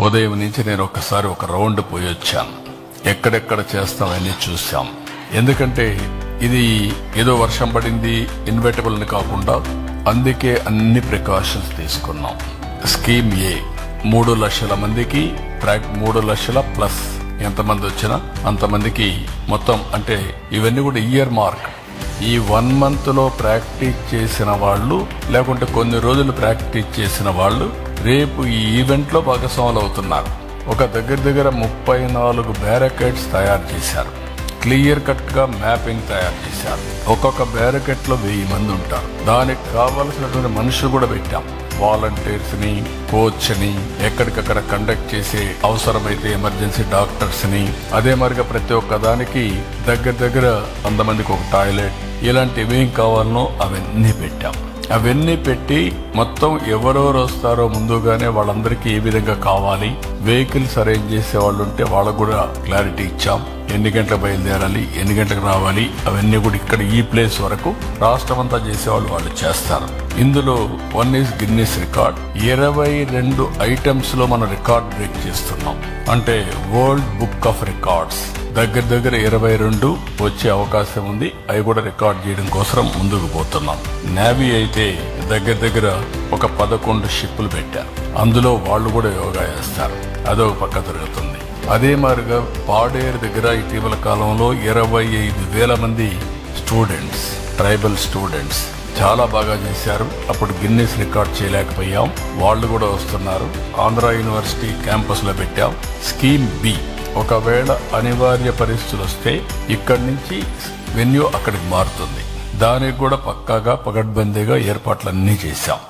ఉదయం నుంచి నేను ఒక్కసారి ఒక రౌండ్ పోయి వచ్చాను. ఎక్కడెక్కడ చేస్తామని చూసాం. ఎందుకంటే ఇది ఏదో వర్షం పడింది ఇన్వెటబుల్ ని కాకుండా అందుకే అన్ని ప్రికాషన్స్ తీసుకున్నాం. స్కీమ్ ఏ 3 లక్షల మందికి 3 లక్షల ప్లస్ ఎంతమంది వచ్చినా అంతమందికి మొత్తం, అంటే ఇవన్నీ కూడా ఇయర్ మార్క్. ఈ 1 month లో ప్రాక్టీస్ చేసిన వాళ్ళు లేకుంటే కొన్ని రోజులు ప్రాక్టీస్ చేసిన వాళ్ళు రేపు ఈ ఈవెంట్ లో భాగస్వాములు అవుతున్నారు. ఒక దగ్గర 34 బ్యారికేడ్స్ తయారు చేశారు. క్లియర్ కట్ గా మ్యాపింగ్ తయారు చేశారు. ఒక్కొక్క బ్యారికేడ్ లో 1000 మంది ఉంటారు. దానికి కావలసినటువంటి మనుషులు కూడా పెట్టాం. వాలంటీర్స్ ని, కోచ్ ని, ఎక్కడికక్కడ కండక్ట్ చేసే అవసరమైతే ఎమర్జెన్సీ డాక్టర్స్ ని, అదే మరిగా ప్రతి ఒక్క దానికి దగ్గర 100 మందికి ఒక టాయిలెట్, ఇలాంటివి ఏం కావాలనో అవన్నీ పెట్టాం. అవన్నీ పెట్టి మొత్తం ఎవరెవరు వస్తారో ముందుగానే వాళ్ళందరికీ ఏ విధంగా కావాలి, వెహికల్స్ అరేంజ్ చేసే వాళ్ళు ఉంటే వాళ్ళకు కూడా క్లారిటీ ఇచ్చాం. ఎన్ని గంటలకు బయలుదేరాలి, ఎన్ని గంటలకు రావాలి, అవన్నీ కూడా ఇక్కడ ఈ ప్లేస్ వరకు రాష్ట్రమంతా చేసేవాళ్ళు వాళ్ళు చేస్తారు. ఇందులో 1 is గిన్నిస్ రికార్డ్. 22 ఐటమ్స్ లో మనం రికార్డ్ బ్రేక్ చేస్తున్నాం. అంటే వరల్డ్ బుక్ ఆఫ్ రికార్డ్స్ దగ్గర 22 వచ్చే అవకాశం ఉంది. అవి కూడా రికార్డ్ చేయడం కోసం ముందుకు పోతున్నాం. నేవీ అయితే దగ్గర ఒక 11 షిప్పులు పెట్టారు. అందులో వాళ్ళు కూడా యోగా చేస్తారు. అదొక పక్క జరుగుతుంది. అదే మాదిరిగా పాడేరు దగ్గర ఇటీవల కాలంలో 25,000 మంది స్టూడెంట్స్, ట్రైబల్ స్టూడెంట్స్ చాలా బాగా చేశారు. అప్పుడు గిన్నిస్ రికార్డ్ చేయలేకపోయాం. వాళ్ళు కూడా వస్తున్నారు. ఆంధ్ర యూనివర్సిటీ క్యాంపస్ లో పెట్టాం. స్కీమ్ బి, ఒకవేళ అనివార్య పరిస్థితులు వస్తే ఇక్కడి నుంచి వెన్యూ అక్కడికి మారుతుంది. దానికి కూడా పక్కాగా పగడ్బందీగా ఏర్పాట్లన్నీ చేశాం.